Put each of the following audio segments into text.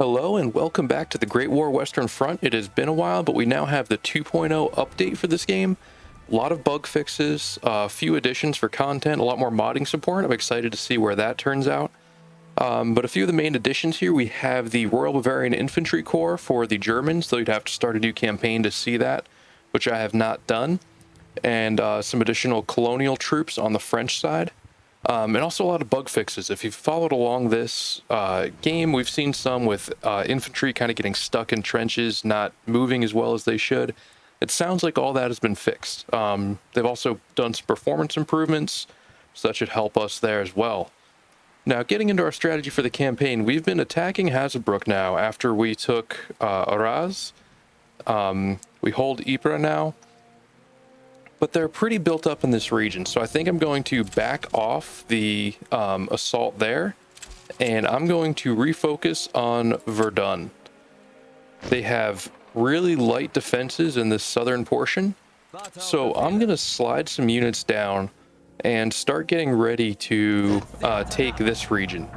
Hello and welcome back to the Great War Western Front. It has been a while, but we now have the 2.0 update for this game. A lot of bug fixes, a few additions for content, a lot more modding support. I'm excited to see where that turns out. But a few of the main additions here, we have the Royal Bavarian Infantry Corps for the Germans, though you'd have to start a new campaign to see that, which I have not done. And some additional colonial troops on the French side. And also a lot of bug fixes. If you've followed along this game, we've seen some with infantry kind of getting stuck in trenches, not moving as well as they should. It sounds like all that has been fixed. They've also done some performance improvements, so that should help us there as well. Now, getting into our strategy for the campaign, we've been attacking Hazebrouck now after we took Arras. We hold Ypres now. But they're pretty built up in this region, so I think I'm going to back off the assault there, and I'm going to refocus on Verdun. They have really light defenses in this southern portion, so I'm going to slide some units down and start getting ready to take this region.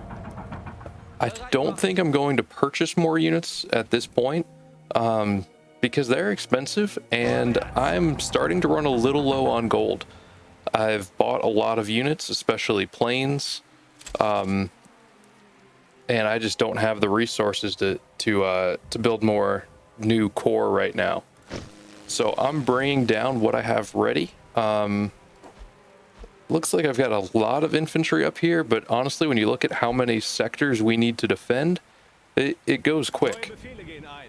I don't think I'm going to purchase more units at this point, because they're expensive and I'm starting to run a little low on gold. I've bought a lot of units, especially planes, and I just don't have the resources to build more new core right now. So I'm bringing down what I have ready. Looks like I've got a lot of infantry up here, but honestly, when you look at how many sectors we need to defend, it goes quick.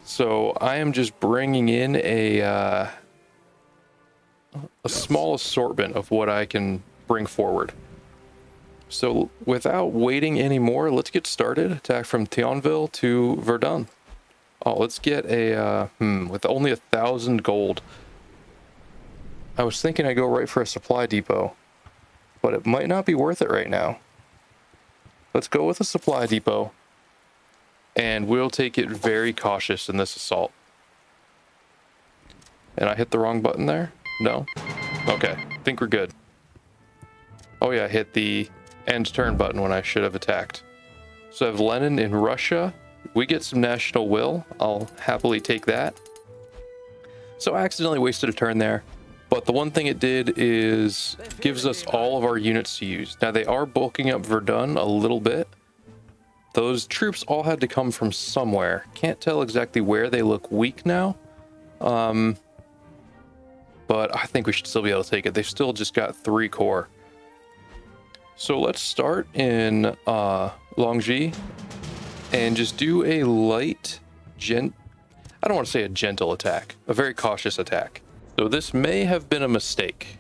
So I am just bringing in a small assortment of what I can bring forward. So without waiting anymore, let's get started. Attack from Thionville to Verdun. Oh, let's get a, with only 1,000 gold. I was thinking I'd go right for a supply depot, but it might not be worth it right now. Let's go with a supply depot. And we'll take it very cautious in this assault. And I hit the wrong button there? No? Okay, I think we're good. Oh yeah, I hit the end turn button when I should have attacked. So I have Lenin in Russia. We get some national will. I'll happily take that. So I accidentally wasted a turn there. But the one thing it did is gives us all of our units to use. Now they are bulking up Verdun a little bit. Those troops all had to come from somewhere. Can't tell exactly where. They look weak now. But I think we should still be able to take it. They've still just got 3 corps. So let's start in Longwy and just do a light, I don't want to say a gentle attack, a very cautious attack. So this may have been a mistake.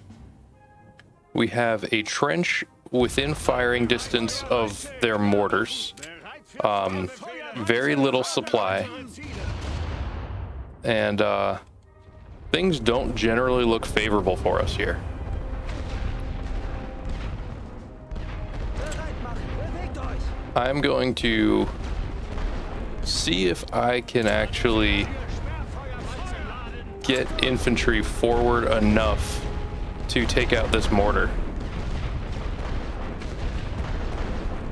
We have a trench within firing distance of their mortars. Very little supply, and things don't generally look favorable for us here. I'm going to see if I can actually get infantry forward enough to take out this mortar.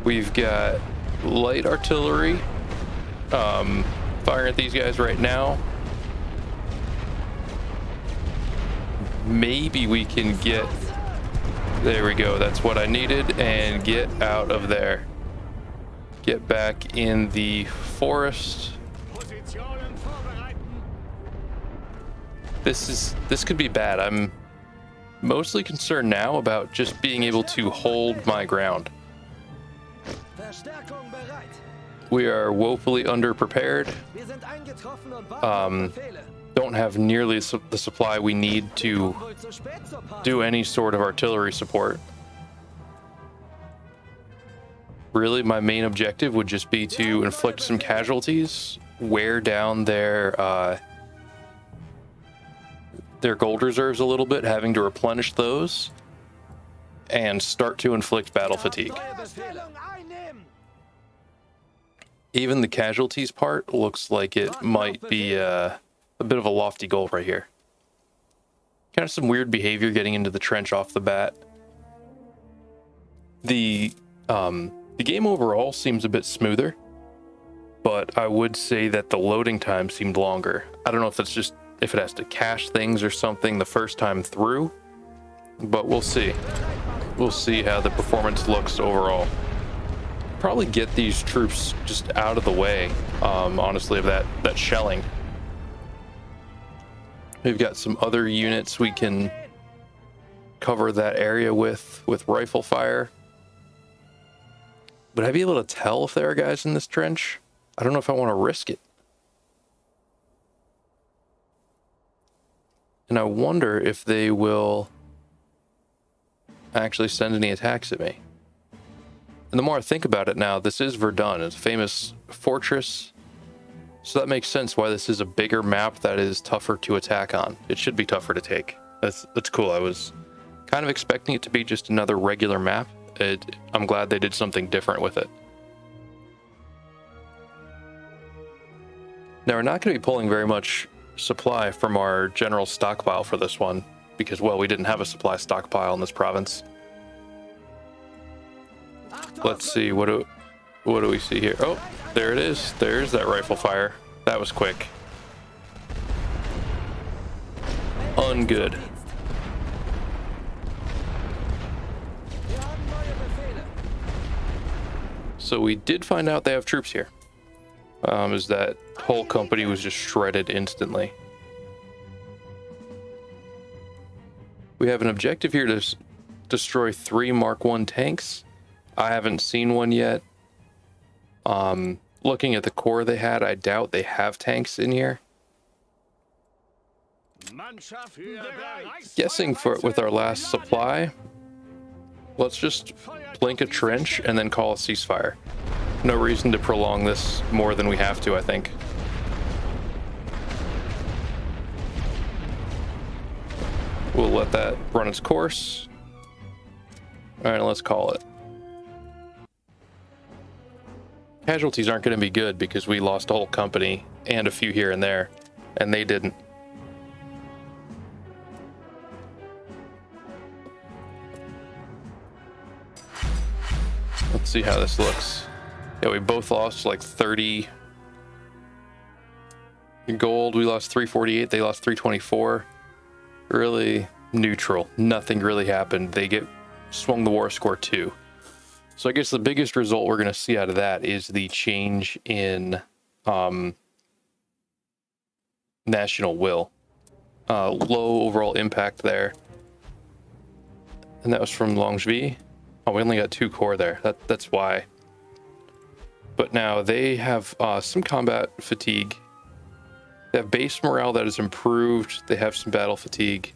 We've got light artillery firing at these guys right now. Maybe we can get, there we go, that's what I needed, and get out of there. Get back in the forest. This could be bad. I'm mostly concerned now about just being able to hold my ground. We are woefully underprepared. Don't have nearly the supply we need to do any sort of artillery support. Really, my main objective would just be to inflict some casualties, wear down their gold reserves a little bit, having to replenish those, and start to inflict battle fatigue. Even the casualties part looks like it might be a bit of a lofty goal right here. Kind of some weird behavior getting into the trench off the bat. The game overall seems a bit smoother. but I would say that the loading time seemed longer. I don't know if that's just if it has to cache things or something the first time through, but we'll see. We'll see how the performance looks overall. Probably get these troops just out of the way, honestly, of that shelling. We've got some other units we can cover that area with rifle fire. Would I be able to tell if there are guys in this trench? I don't know if I want to risk it. And I wonder if they will actually send any attacks at me. And the more I think about it now, this is Verdun. It's a famous fortress. So that makes sense why this is a bigger map that is tougher to attack on. It should be tougher to take. That's cool. I was kind of expecting it to be just another regular map. I'm glad they did something different with it. Now, we're not going to be pulling very much supply from our general stockpile for this one because, well, we didn't have a supply stockpile in this province. Let's see, what do we see here? Oh, there it is. There's that rifle fire. That was quick. Ungood. So we did find out they have troops here. Is that whole company was just shredded instantly. We have an objective here to destroy 3 Mark I tanks. I haven't seen one yet. Looking at the core they had, I doubt they have tanks in here. Guessing with our last supply, let's just plink a trench and then call a ceasefire. No reason to prolong this more than we have to, I think. We'll let that run its course. All right, let's call it. Casualties aren't going to be good because we lost a whole company and a few here and there, and they didn't. Let's see how this looks. Yeah, we both lost like 30 gold. We lost 348. They lost 324. Really neutral. Nothing really happened. They swung the war score 2. So I guess the biggest result we're going to see out of that is the change in national will. Low overall impact there. And that was from Longevy. Oh, we only got 2 core there. That's why. But now they have some combat fatigue. They have base morale that is improved. They have some battle fatigue.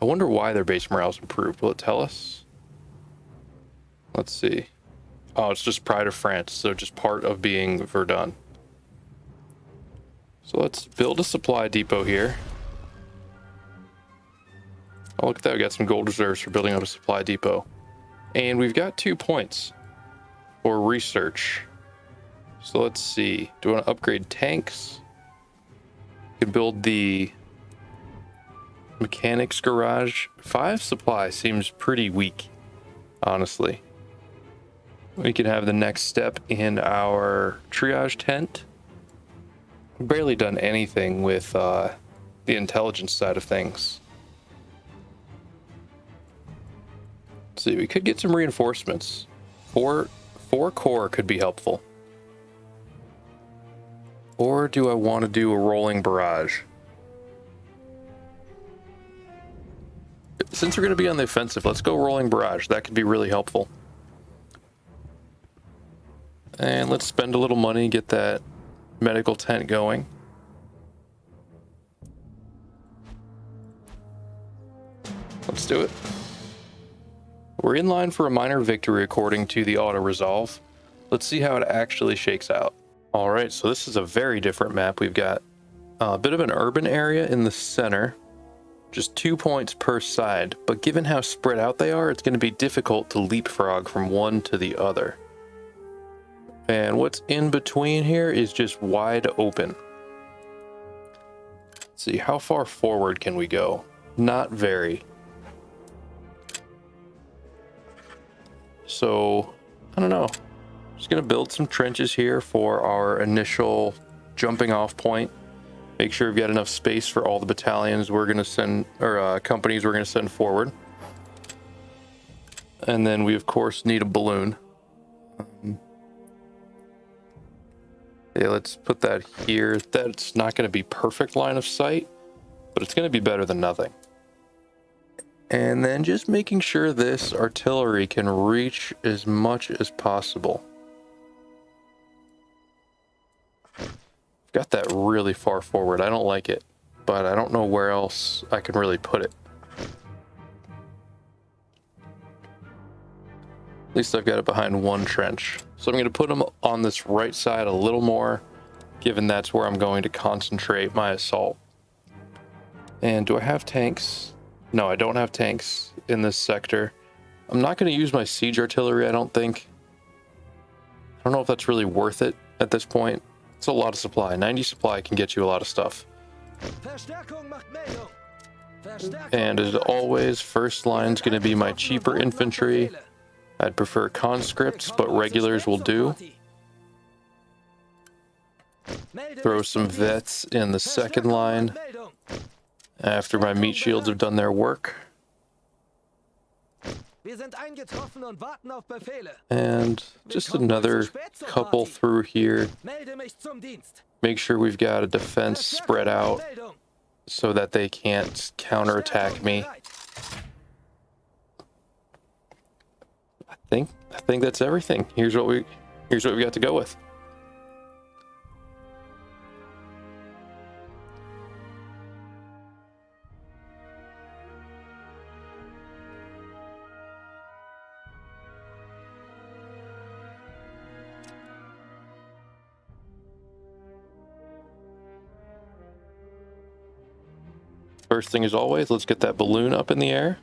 I wonder why their base morale is improved. Will it tell us? Let's see. Oh, it's just Pride of France. So just part of being Verdun. So let's build a supply depot here. Oh, look at that. We got some gold reserves for building up a supply depot. And we've got 2 points for research. So let's see. Do I want to upgrade tanks? We can build the mechanics garage. 5 supply seems pretty weak, honestly. We can have the next step in our triage tent. We've barely done anything with the intelligence side of things. Let's see, we could get some reinforcements. 4 core could be helpful. Or do I want to do a rolling barrage? Since we're going to be on the offensive, let's go rolling barrage. That could be really helpful. And let's spend a little money, get that medical tent going. Let's do it. We're in line for a minor victory according to the auto resolve. Let's see how it actually shakes out. All right, so this is a very different map. We've got a bit of an urban area in the center, just 2 points per side. But given how spread out they are, it's going to be difficult to leapfrog from one to the other. And what's in between here is just wide open. Let's see, how far forward can we go? Not very. So, I don't know. Just gonna build some trenches here for our initial jumping off point. Make sure we've got enough space for all the battalions we're gonna send, or companies we're gonna send forward. And then we of course need a balloon. Yeah, let's put that here. That's not gonna be perfect line of sight, but it's gonna be better than nothing. And then just making sure this artillery can reach as much as possible. Got that really far forward. I don't like it, but I don't know where else I can really put it. At least I've got it behind one trench. So I'm going to put them on this right side a little more, given that's where I'm going to concentrate my assault. And do I have tanks? No, I don't have tanks in this sector. I'm not going to use my siege artillery, I don't think. I don't know if that's really worth it at this point. It's a lot of supply. 90 supply can get you a lot of stuff. And as always, first line's going to be my cheaper infantry. I'd prefer conscripts, but regulars will do. Throw some vets in the second line after my meat shields have done their work. And just another couple through here. Make sure we've got a defense spread out so that they can't counterattack me. I think that's everything. Here's what we got to go with. First thing as always, let's get that balloon up in the air.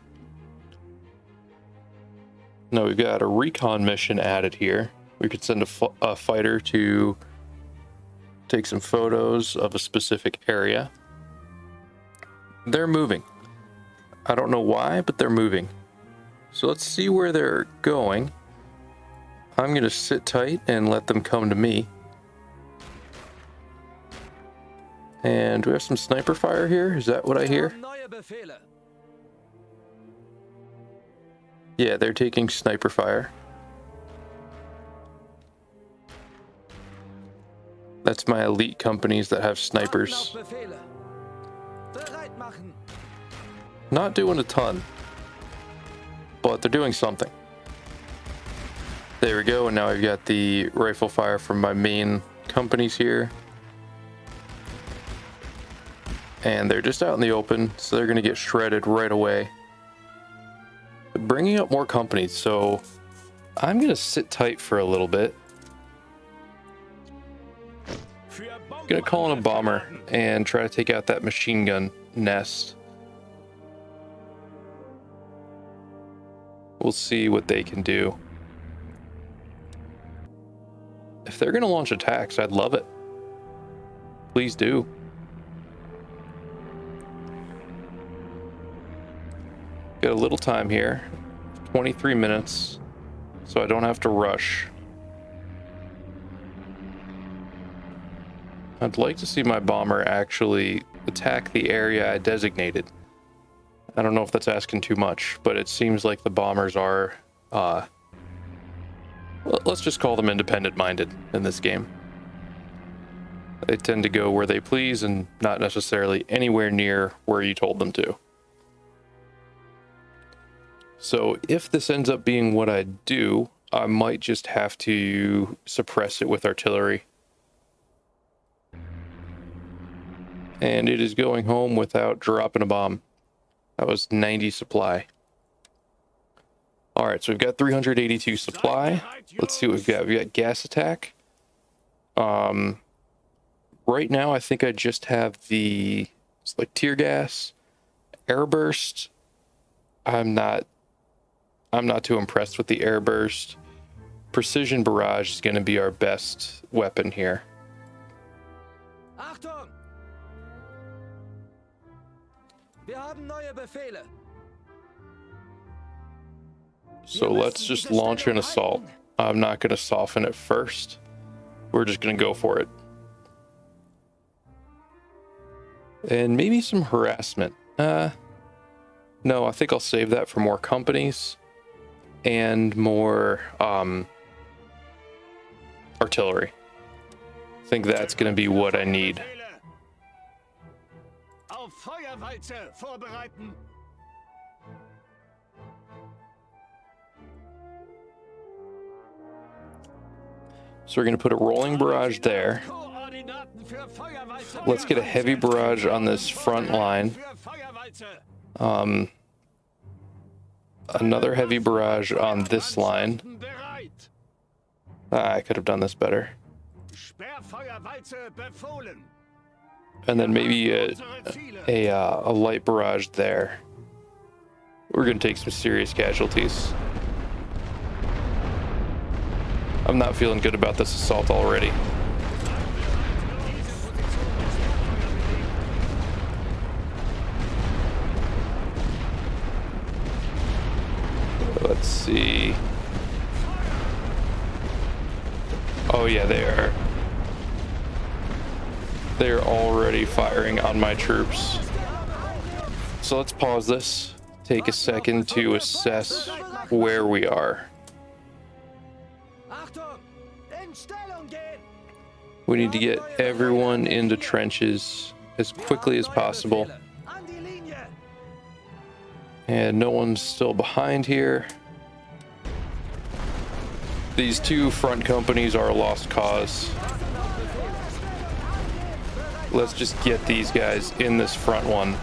Now we've got a recon mission added here. We could send a fighter to take some photos of a specific area. They're moving. I don't know why, but they're moving. So let's see where they're going. I'm going to sit tight and let them come to me. And do we have some sniper fire here? Is that what I hear? Yeah, they're taking sniper fire. That's my elite companies that have snipers. Not doing a ton, but they're doing something. There we go, and now I've got the rifle fire from my main companies here. And they're just out in the open, so they're going to get shredded right away. But bringing up more companies, so I'm going to sit tight for a little bit. I'm going to call in a bomber and try to take out that machine gun nest. We'll see what they can do. If they're going to launch attacks, I'd love it. Please do. Got a little time here, 23 minutes, so I don't have to rush. I'd like to see my bomber actually attack the area I designated. I don't know if that's asking too much, but it seems like the bombers are, let's just call them independent-minded in this game. They tend to go where they please and not necessarily anywhere near where you told them to. So if this ends up being what I do, I might just have to suppress it with artillery. And it is going home without dropping a bomb. That was 90 supply. All right, so we've got 382 supply. Let's see what we've got. We've got gas attack. Right now, I think I just have the, it's like tear gas, air burst. I'm not too impressed with the air burst. Precision barrage is going to be our best weapon here. Achtung! Wir haben neue Befehle. So let's just launch an assault. I'm not going to soften it first. We're just going to go for it. And maybe some harassment. No, I think I'll save that for more companies and more artillery. I think that's going to be what I need. Auf Feuerwalze vorbereiten. So we're going to put a rolling barrage there. Let's get a heavy barrage on this front line. Another heavy barrage on this line. I could have done this better. And then maybe a light barrage there. We're going to take some serious casualties. I'm not feeling good about this assault already. Let's see. Oh yeah, they are. They're already firing on my troops. So let's pause this. Take a second to assess where we are. We need to get everyone into trenches as quickly as possible. And no one's still behind here. These two front companies are a lost cause. Let's just get these guys in this front one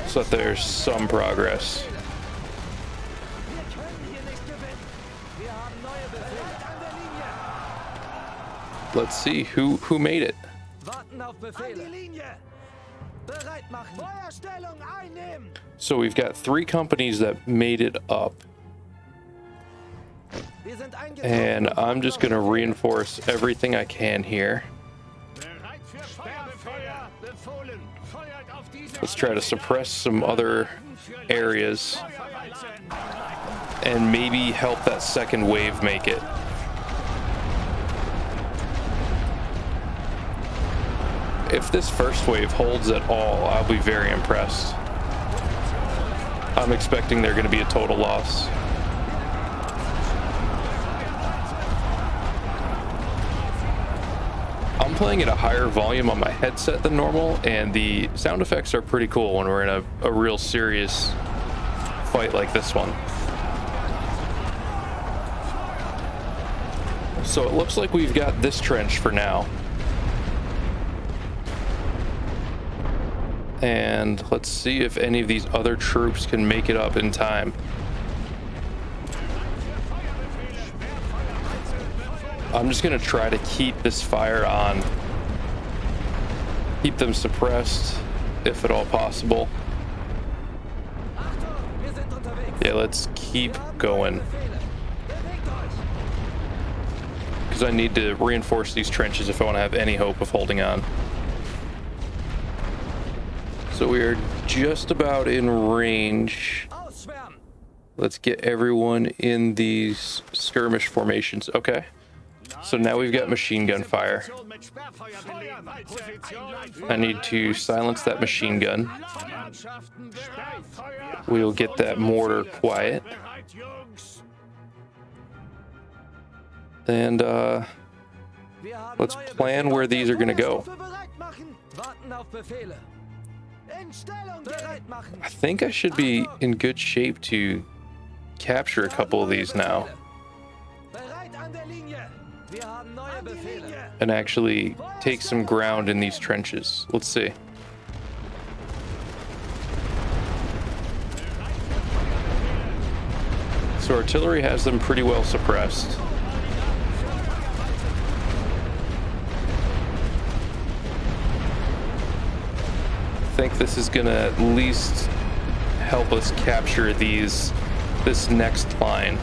so that there's some progress. Let's see who made it. So we've got 3 companies that made it up. And I'm just going to reinforce everything I can here. Let's try to suppress some other areas and maybe help that second wave make it. If this first wave holds at all, I'll be very impressed. I'm expecting they're going to be a total loss. I'm playing at a higher volume on my headset than normal, and the sound effects are pretty cool when we're in a real serious fight like this one. So it looks like we've got this trench for now. And let's see if any of these other troops can make it up in time. I'm just going to try to keep this fire on. Keep them suppressed, if at all possible. Yeah, let's keep going. Because I need to reinforce these trenches if I want to have any hope of holding on. So we are just about in range. Let's get everyone in these skirmish formations. Okay. So now we've got machine gun fire. I need to silence that machine gun. We'll get that mortar quiet. And let's plan where these are going to go. I think I should be in good shape to capture a couple of these now. And actually take some ground in these trenches. Let's see. So artillery has them pretty well suppressed. I think this is gonna at least help us capture this next line.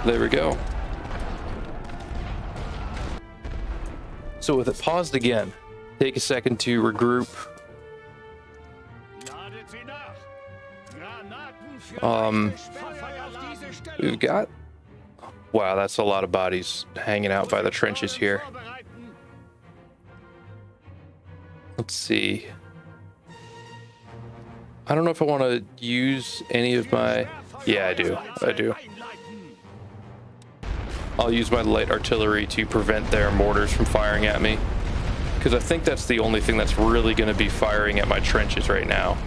There we go. So with it paused again, take a second to regroup. We've got... Wow, that's a lot of bodies hanging out by the trenches here. Let's see. I don't know if I want to use any of my... Yeah, I do. I'll use my light artillery to prevent their mortars from firing at me, because I think that's the only thing that's really going to be firing at my trenches right now.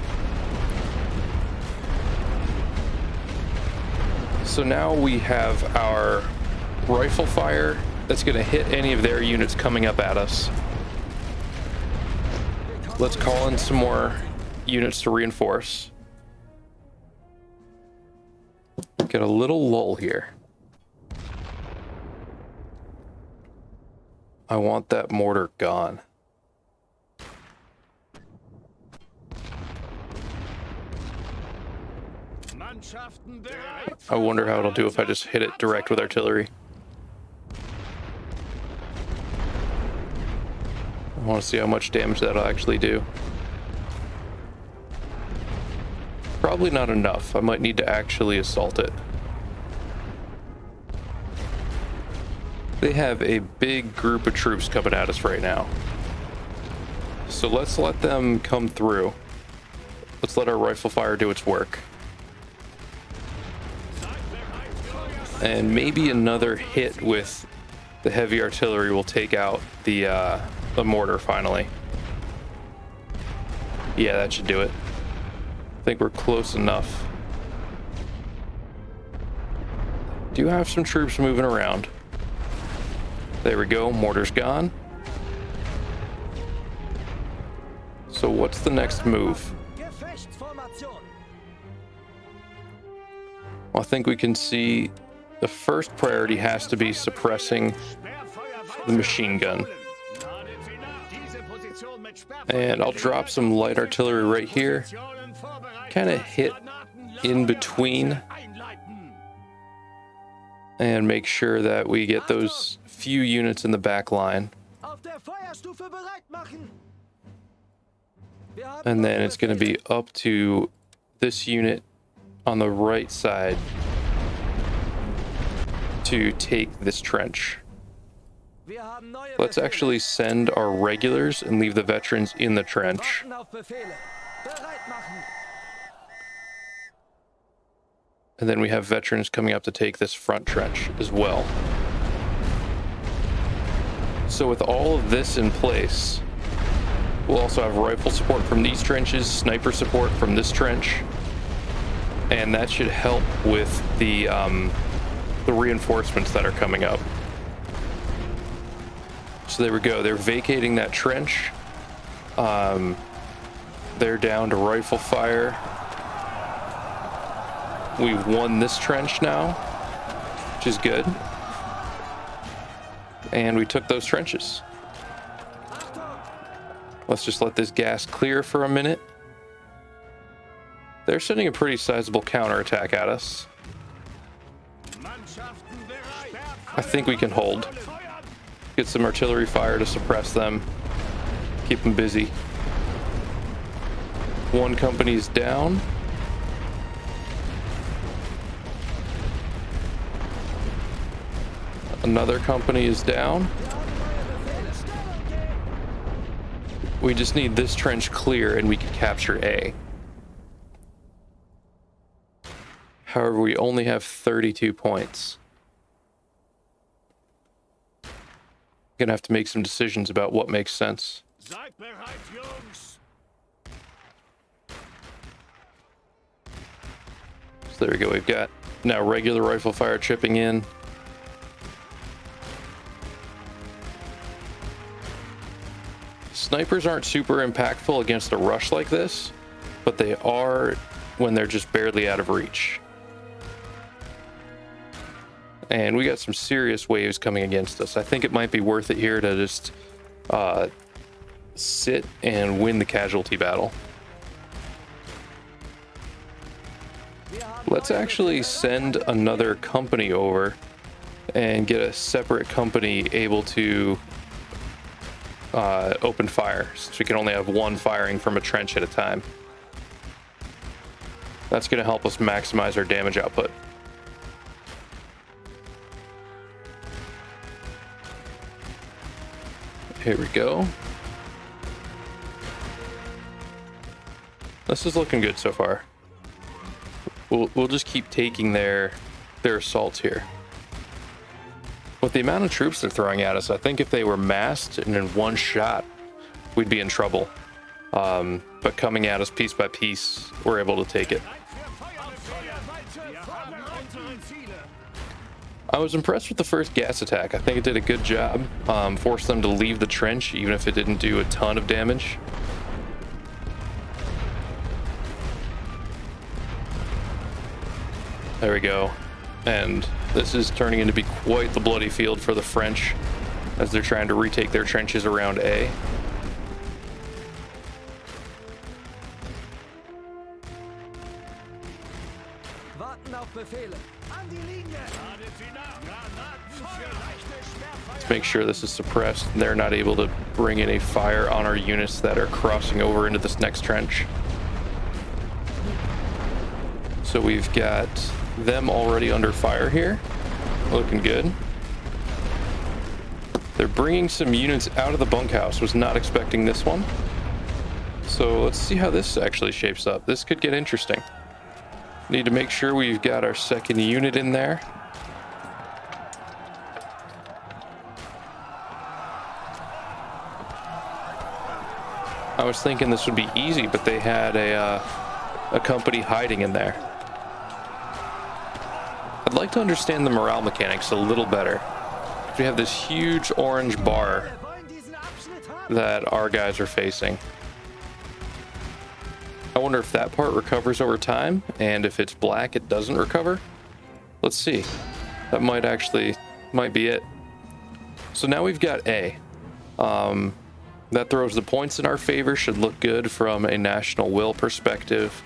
So now we have our rifle fire that's going to hit any of their units coming up at us. Let's call in some more units to reinforce. Get a little lull here. I want that mortar gone. I wonder how it'll do if I just hit it direct with artillery. I want to see how much damage that'll actually do. Probably not enough. I might need to actually assault it. They have a big group of troops coming at us right now. So let's let them come through. Let's let our rifle fire do its work. And maybe another hit with the heavy artillery will take out the mortar finally. Yeah, that should do it. I think we're close enough. Do have some troops moving around. There we go, mortar's gone. So what's the next move? Well, I think we can see the first priority has to be suppressing the machine gun. And I'll drop some light artillery right here. Kind of hit in between. And make sure that we get those few units in the back line. And then it's going to be up to this unit on the right side to take this trench. Let's actually send our regulars and leave the veterans in the trench. And then we have veterans coming up to take this front trench as well. So with all of this in place, we'll also have rifle support from these trenches, sniper support from this trench, and that should help with the reinforcements that are coming up. So there we go. They're vacating that trench. They're down to rifle fire. We've won this trench now, which is good. And we took those trenches. Let's just let this gas clear for a minute. They're sending a pretty sizable counterattack at us. I think we can hold. Get some artillery fire to suppress them. Keep them busy. One company's down. Another company is down. We just need this trench clear and we can capture A. However, we only have 32 points. Gonna have to make some decisions about what makes sense. So there we go. We've got now regular rifle fire chipping in. Snipers aren't super impactful against a rush like this, but they are when they're just barely out of reach. And we got some serious waves coming against us. I think it might be worth it here to just sit and win the casualty battle. Let's actually send another company over and get a separate company able to open fire, since we can only have one firing from a trench at a time. That's going to help us maximize our damage output. Here we go. This is looking good so far. We'll just keep taking their assaults here. With the amount of troops they're throwing at us, I think if they were massed and in one shot, we'd be in trouble. But coming at us piece by piece, we're able to take it. I was impressed with the first gas attack. I think it did a good job. Forced them to leave the trench, even if it didn't do a ton of damage. There we go. And this is turning into be quite the bloody field for the French as they're trying to retake their trenches around A. Let's make sure this is suppressed. They're not able to bring in a fire on our units that are crossing over into this next trench. So we've got them already under fire here. Looking good. They're bringing some units out of the bunkhouse. Was not expecting this one. So let's see how this actually shapes up. This could get interesting. Need to make sure we've got our second unit in there. I was thinking this would be easy, but they had a company hiding in there. I'd like to understand the morale mechanics a little better. We have this huge orange bar that our guys are facing. I wonder if that part recovers over time, and if it's black, it doesn't recover. Let's see. That might be it. So now we've got A. That throws the points in our favor, should look good from a national will perspective.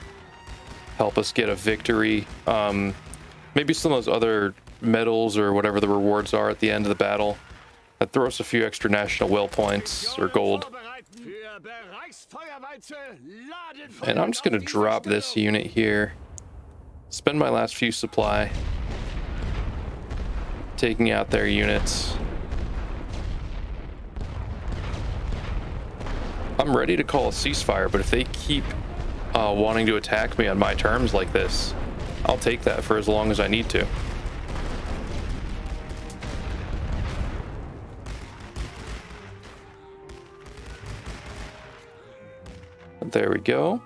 Help us get a victory. Maybe some of those other medals or whatever the rewards are at the end of the battle. That throws a few extra national will points or gold. And I'm just going to drop this unit here. Spend my last few supply. Taking out their units. I'm ready to call a ceasefire, but if they keep wanting to attack me on my terms like this, I'll take that for as long as I need to. There we go.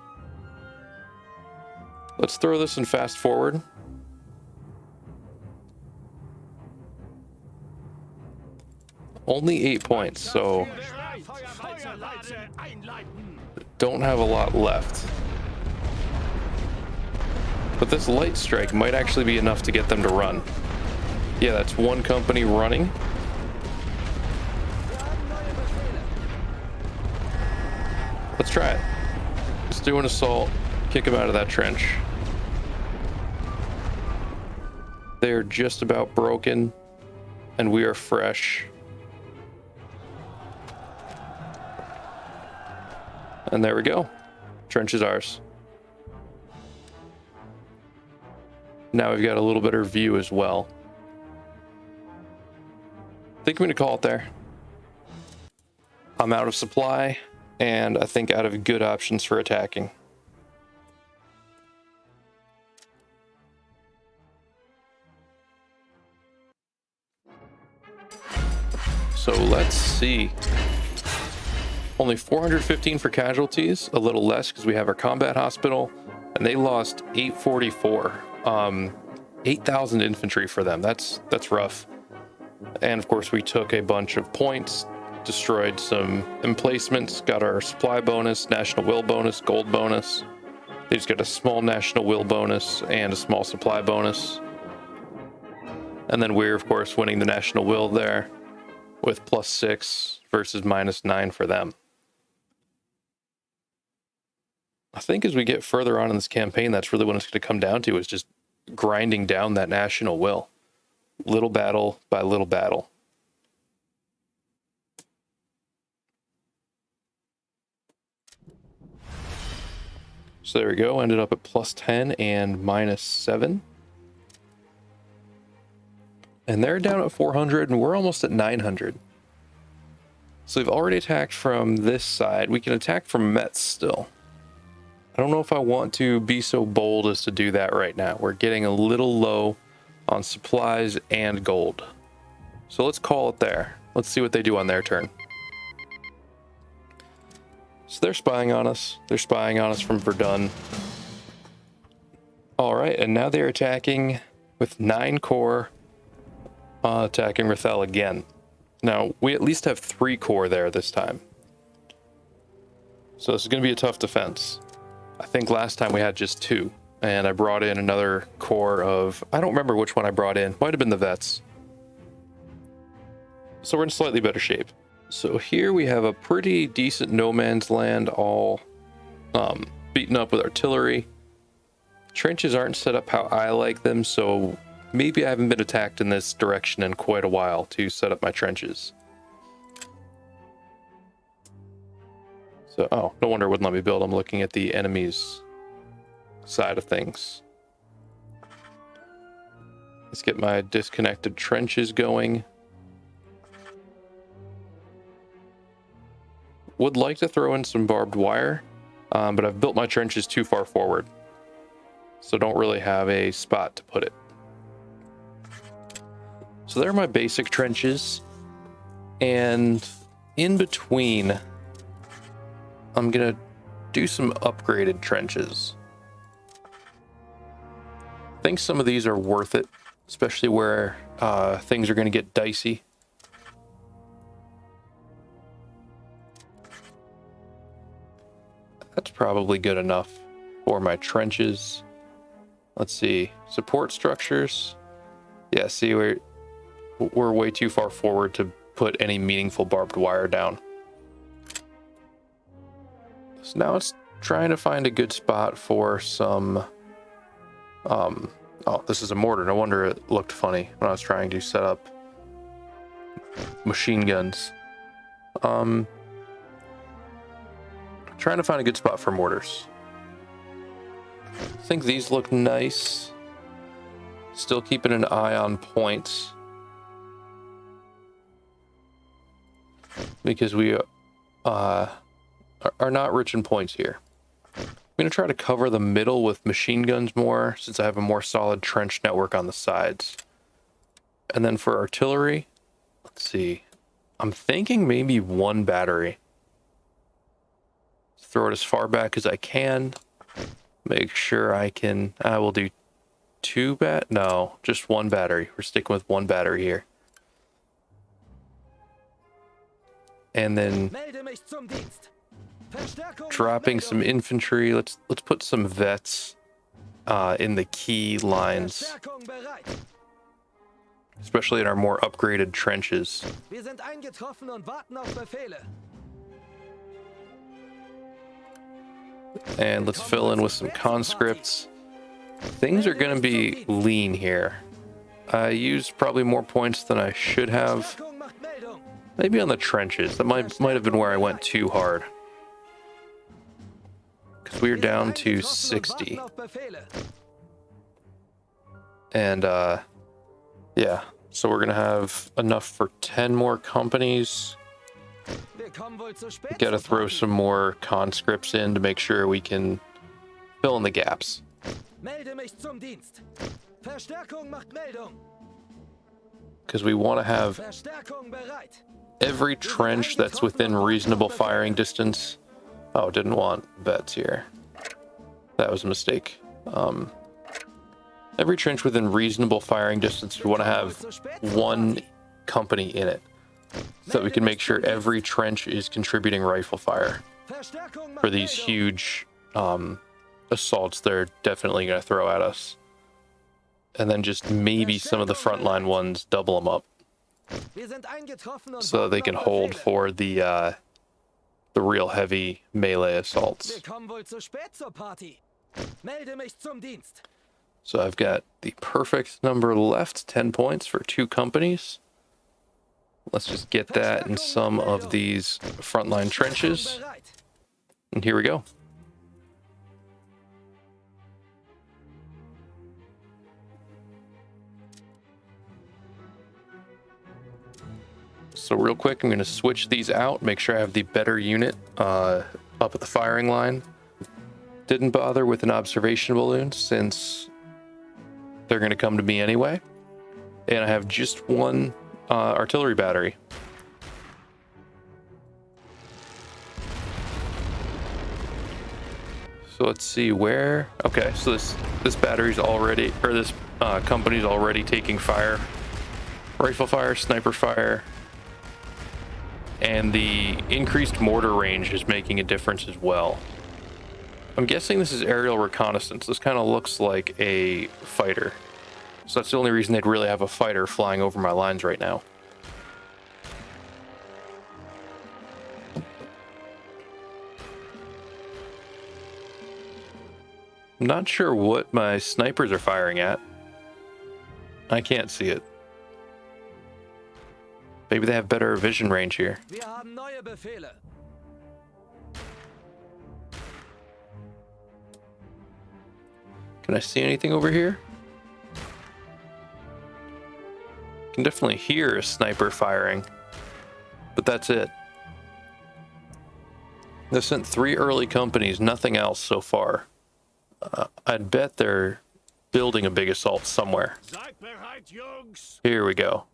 Let's throw this in fast forward. Only 8 points, so don't have a lot left. But this light strike might actually be enough to get them to run. Yeah, that's one company running. Let's try it. Let's do an assault. Kick them out of that trench. They're just about broken, and we are fresh. And there we go. Trench is ours. Now we've got a little better view as well. I think I'm going to call it there. I'm out of supply, and I think out of good options for attacking. So let's see. Only 415 for casualties, a little less because we have our combat hospital, and they lost 844. 8,000 infantry for them. That's rough. And of course we took a bunch of points, destroyed some emplacements, got our supply bonus, national will bonus, gold bonus. They just got a small national will bonus and a small supply bonus. And then we're of course winning the national will there with +6 versus -9 for them. I think as we get further on in this campaign, that's really what it's going to come down to, is just grinding down that national will. Little battle by little battle. So there we go. Ended up at +10 and -7. And they're down at 400 and we're almost at 900. So we've already attacked from this side. We can attack from Metz still. I don't know if I want to be so bold as to do that right now. We're getting a little low on supplies and gold. So let's call it there. Let's see what they do on their turn. So they're spying on us. They're spying on us from Verdun. All right, and now they're attacking with 9 core, attacking Rethel again. Now, we at least have 3 core there this time. So this is going to be a tough defense. I think last time we had just 2, and I brought in another core of, I don't remember which one I brought in. Might have been the vets. So we're in slightly better shape. So here we have a pretty decent no man's land, all beaten up with artillery. Trenches aren't set up how I like them, so maybe I haven't been attacked in this direction in quite a while to set up my trenches. So, oh, no wonder it wouldn't let me build. I'm looking at the enemy's side of things. Let's get my disconnected trenches going. Would like to throw in some barbed wire, but I've built my trenches too far forward, so don't really have a spot to put it. So there are my basic trenches, and in between, I'm gonna do some upgraded trenches. I think some of these are worth it, especially where things are gonna get dicey. That's probably good enough for my trenches. Let's see, support structures. Yeah, see, we're way too far forward to put any meaningful barbed wire down. So now it's trying to find a good spot for some, oh, this is a mortar. No wonder it looked funny when I was trying to set up machine guns. Trying to find a good spot for mortars. I think these look nice. Still keeping an eye on points, because we are not rich in points here. I'm going to try to cover the middle with machine guns more, since I have a more solid trench network on the sides. And then for artillery, let's see. I'm thinking maybe 1 battery. Throw it as far back as I can. Make sure I will do 2 no, just 1 battery. We're sticking with 1 battery here. And then dropping some infantry. Let's put some vets in the key lines, especially in our more upgraded trenches. And let's fill in with some conscripts. Things are going to be lean here. I used probably more points than I should have. Maybe on the trenches. That might have been where I went too hard, because we are down to 60. And yeah, so we're gonna have enough for 10 more companies. Gotta throw some more conscripts in to make sure we can fill in the gaps. Because we want to have every trench that's within reasonable firing distance. Oh, didn't want vets here. That was a mistake. Every trench within reasonable firing distance, we want to have 1 company in it, so that we can make sure every trench is contributing rifle fire for these huge assaults they're definitely going to throw at us. And then just maybe some of the frontline ones, double them up, so they can hold for the real heavy melee assaults. So I've got the perfect number left, 10 points for 2 companies. Let's just get that in some of these frontline trenches. And here we go. So real quick, I'm going to switch these out, make sure I have the better unit up at the firing line. Didn't bother with an observation balloon since they're going to come to me anyway. And I have just one artillery battery. So let's see where. Okay, so this battery's already, or this company's already taking fire. Rifle fire, sniper fire. And the increased mortar range is making a difference as well. I'm guessing this is aerial reconnaissance. This kind of looks like a fighter. So that's the only reason they'd really have a fighter flying over my lines right now. I'm not sure what my snipers are firing at. I can't see it. Maybe they have better vision range here. Wir haben neue Befehle. Can I see anything over here? Can definitely hear a sniper firing, but that's it. They sent 3 early companies, nothing else so far. I'd bet they're building a big assault somewhere. Seid bereit, Jungs. Here we go.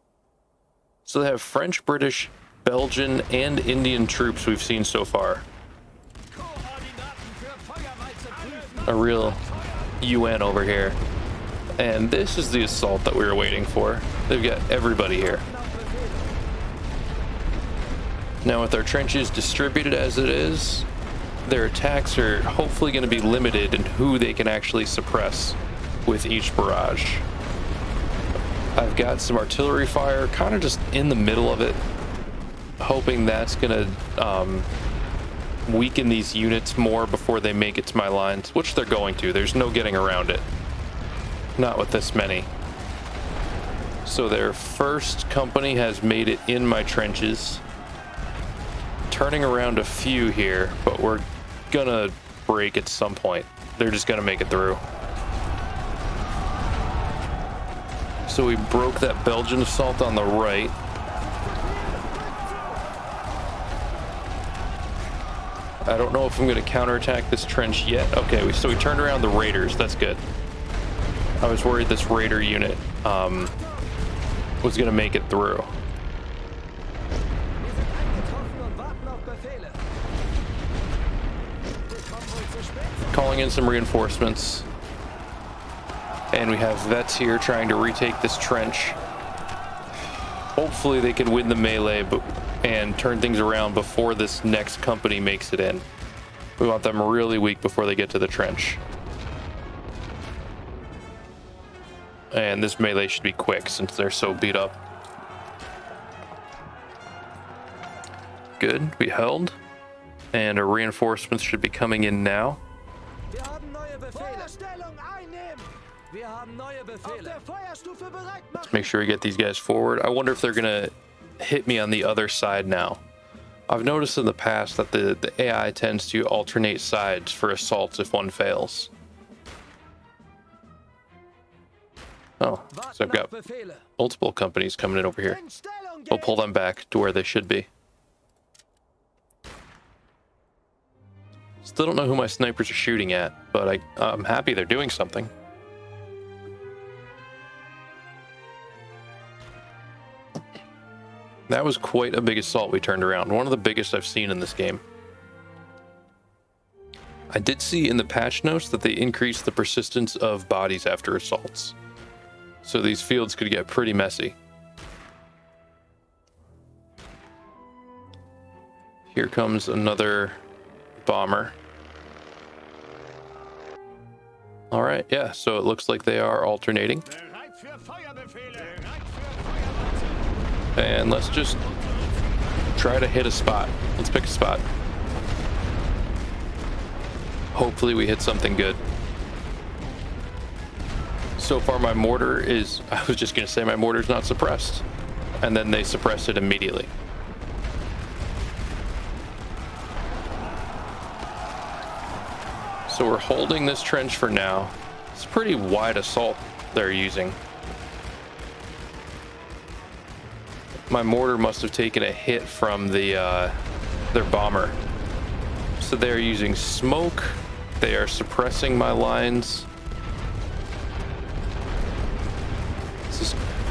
So they have French, British, Belgian, and Indian troops we've seen so far. Koordinaten für Feuerwalze prüfen. A real UN over here. And this is the assault that we were waiting for. They've got everybody here. Now with our trenches distributed as it is, their attacks are hopefully going to be limited in who they can actually suppress with each barrage. I've got some artillery fire kind of just in the middle of it, hoping that's going to weaken these units more before they make it to my lines, which they're going to. There's no getting around it. Not with this many. So their first company has made it in my trenches. Turning around a few here, but we're gonna break at some point. They're just gonna make it through. So we broke that Belgian assault on the right. I don't know if I'm gonna counterattack this trench yet. Okay, so we turned around the raiders. That's good. I was worried this raider unit was gonna make it through. Wir sind eingetroffen und warten auf Befehle. Wir kommen wohl zu spät. Calling in some reinforcements. And we have vets here trying to retake this trench. Hopefully they can win the melee and turn things around before this next company makes it in. We want them really weak before they get to the trench. And this melee should be quick since they're so beat up. Good, we held. And our reinforcements should be coming in now. Wir haben neue Befehle. Feuerstellung einnehmen. Wir haben neue Auf Befehle. der Feuerstufe bereit machen. Make sure we get these guys forward. I wonder if they're gonna hit me on the other side now. I've noticed in the past that the AI tends to alternate sides for assaults if one fails. Oh, so I've got Warten auf Befehle. multiple companies coming in over here. In Stellung We'll gehen. pull them back to where they should be. Still don't know who my snipers are shooting at, but I'm happy they're doing something. That was quite a big assault we turned around. One of the biggest I've seen in this game. I did see in the patch notes that they increased the persistence of bodies after assaults. So these fields could get pretty messy. Here comes another bomber. All right, yeah, so it looks like they are alternating. Bereit für Feuerbefehle. Bereit für Feuerwalze. And let's just try to hit a spot. Let's pick a spot. Hopefully we hit something good. So far my mortar is, I was just gonna say my mortar's not suppressed. And then they suppress it immediately. So we're holding this trench for now. It's a pretty wide assault they're using. my mortar must have taken a hit from the their bomber. So they're using smoke. They are suppressing my lines.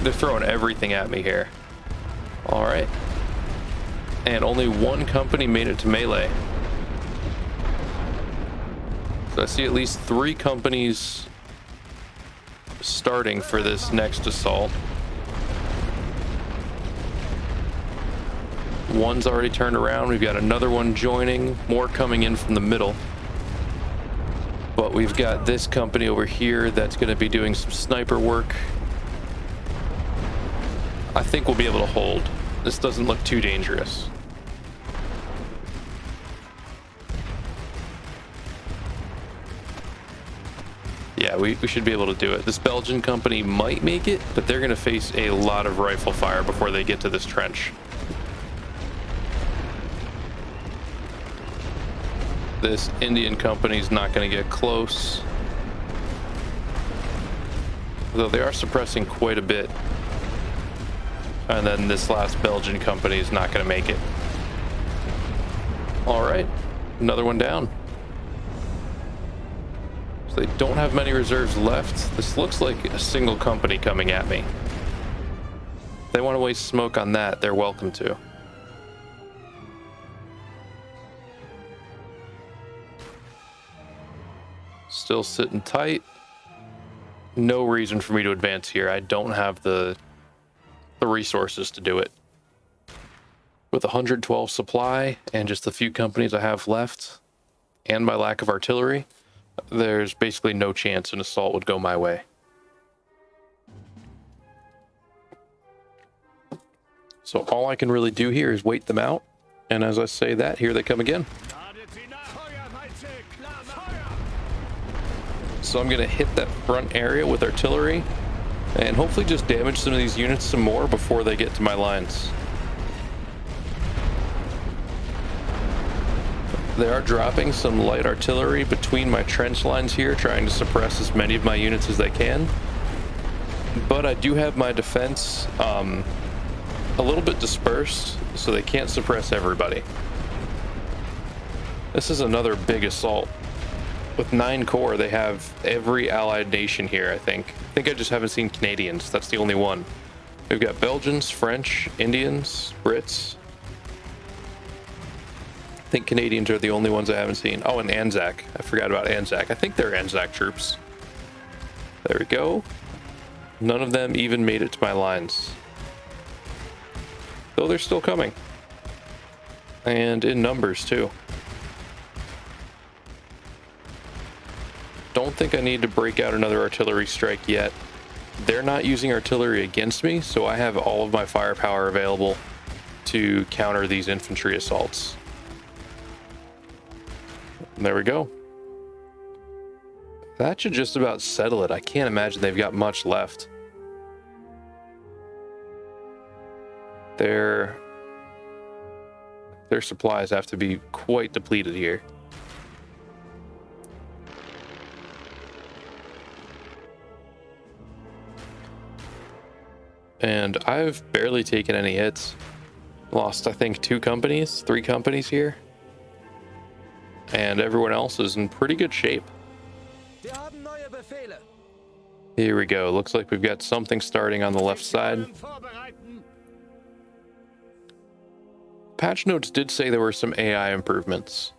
They're throwing everything at me here. All right. And only one company made it to melee. So I see at least 3 companies starting for this next assault. One's already turned around. We've got another one joining, more coming in from the middle. But we've got this company over here that's going to be doing some sniper work. I think we'll be able to hold. This doesn't look too dangerous. Yeah, we should be able to do it. This Belgian company might make it, but they're going to face a lot of rifle fire before they get to this trench. This Indian company's not going to get close. Though they are suppressing quite a bit. And then this last Belgian company is not going to make it. All right, another one down. So they don't have many reserves left. This looks like a single company coming at me. If they want to waste smoke on that, they're welcome to. Still sitting tight. No reason for me to advance here. I don't have the resources to do it. With 112 supply and just the few companies I have left, and my lack of artillery, there's basically no chance an assault would go my way. So all I can really do here is wait them out. And as I say that, here they come again. So I'm going to hit that front area with artillery and hopefully just damage some of these units some more before they get to my lines. They are dropping some light artillery between my trench lines here, trying to suppress as many of my units as they can. But I do have my defense a little bit dispersed, so they can't suppress everybody. This is another big assault. With 9 corps, they have every allied nation here, I think. I think I just haven't seen Canadians. That's the only one. We've got Belgians, French, Indians, Brits. I think Canadians are the only ones I haven't seen. Oh, and Anzac. I forgot about Anzac. I think they're Anzac troops. There we go. None of them even made it to my lines. Though they're still coming. And in numbers, too. Don't think I need to break out another artillery strike yet. They're not using artillery against me, so I have all of my firepower available to counter these infantry assaults. There we go. That should just about settle it. I can't imagine they've got much left. Their supplies have to be quite depleted here. And I've barely taken any hits. Lost, I think, 3 companies here. And everyone else is in pretty good shape. Here we go. Looks like we've got something starting on the left side. Patch notes did say there were some AI improvements.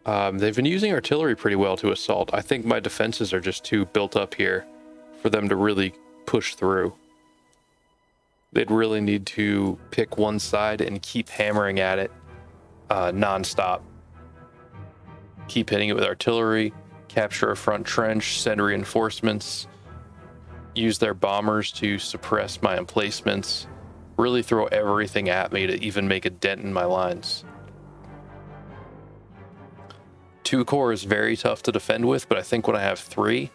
They've been using artillery pretty well to assault. I think my defenses are just too built up here for them to really push through. They'd really need to pick one side and keep hammering at it non-stop. Keep hitting it with artillery, capture a front trench, send reinforcements, use their bombers to suppress my emplacements, really throw everything at me to even make a dent in my lines. 2 corps is very tough to defend with, but I think when I have 3,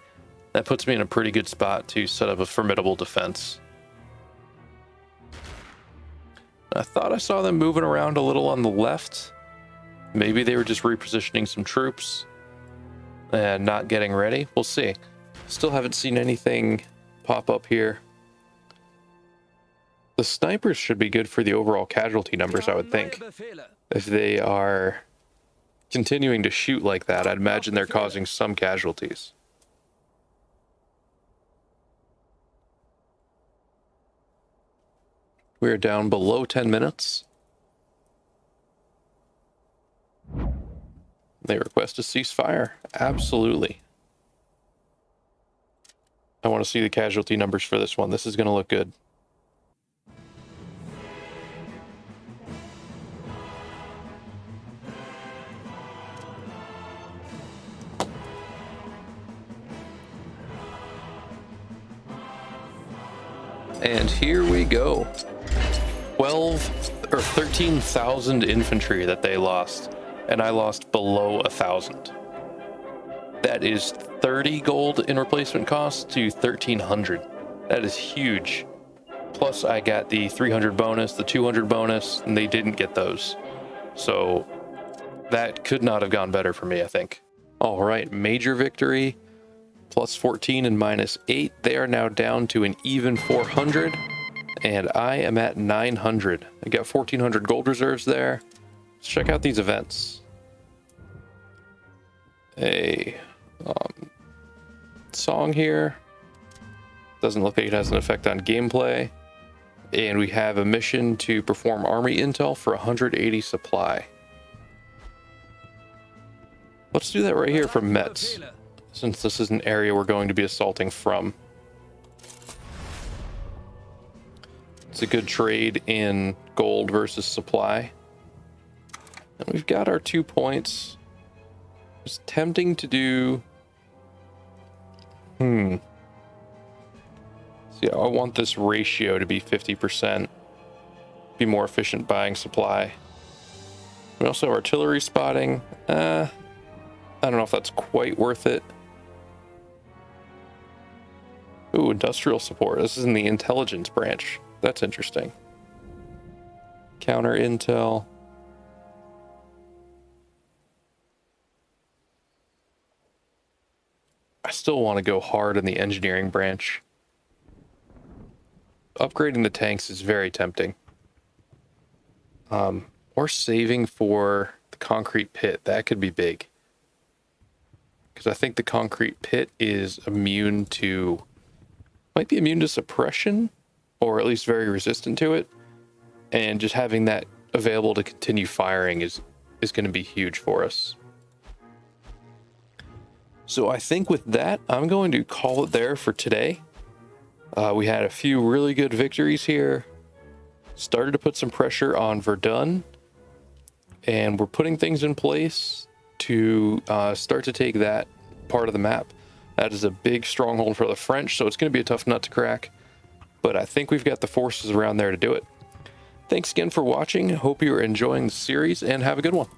that puts me in a pretty good spot to set up a formidable defense. I thought I saw them moving around a little on the left. Maybe they were just repositioning some troops and not getting ready. We'll see. Still haven't seen anything pop up here. The snipers should be good for the overall casualty numbers, I would think. If they are continuing to shoot like that, I'd imagine they're causing some casualties. We are down below 10 minutes. They request a ceasefire. Absolutely. I want to see the casualty numbers for this one. This is going to look good. And here we go. 13,000 infantry that they lost, and I lost below 1,000. That is 30 gold in replacement cost to 1,300. That is huge. Plus I got the 300 bonus, the 200 bonus, and they didn't get those. So that could not have gone better for me, I think. All right, major victory. Plus 14 and minus 8. They are now down to an even 400. And I am at 900. I got 1,400 gold reserves there. Let's check out these events. A song here. Doesn't look like it has an effect on gameplay. And we have a mission to perform army intel for 180 supply. Let's do that right here from Metz, since this is an area we're going to be assaulting from. It's a good trade in gold versus supply. And we've got our 2 points. It's tempting to do... See, I want this ratio to be 50%. Be more efficient buying supply. We also have artillery spotting. I don't know if that's quite worth it. Ooh, industrial support. This is in the intelligence branch. That's interesting. Counter intel. I still want to go hard in the engineering branch. Upgrading the tanks is very tempting. Or saving for the concrete pit. That could be big. Because I think the concrete pit is immune to... might be immune to suppression, or at least very resistant to it. And just having that available to continue firing is going to be huge for us. So I think with that, I'm going to call it there for today. We had a few really good victories here. Started to put some pressure on Verdun. And we're putting things in place to start to take that part of the map. That is a big stronghold for the French, so it's going to be a tough nut to crack. But I think we've got the forces around there to do it. Thanks again for watching. Hope you're enjoying the series, and have a good one.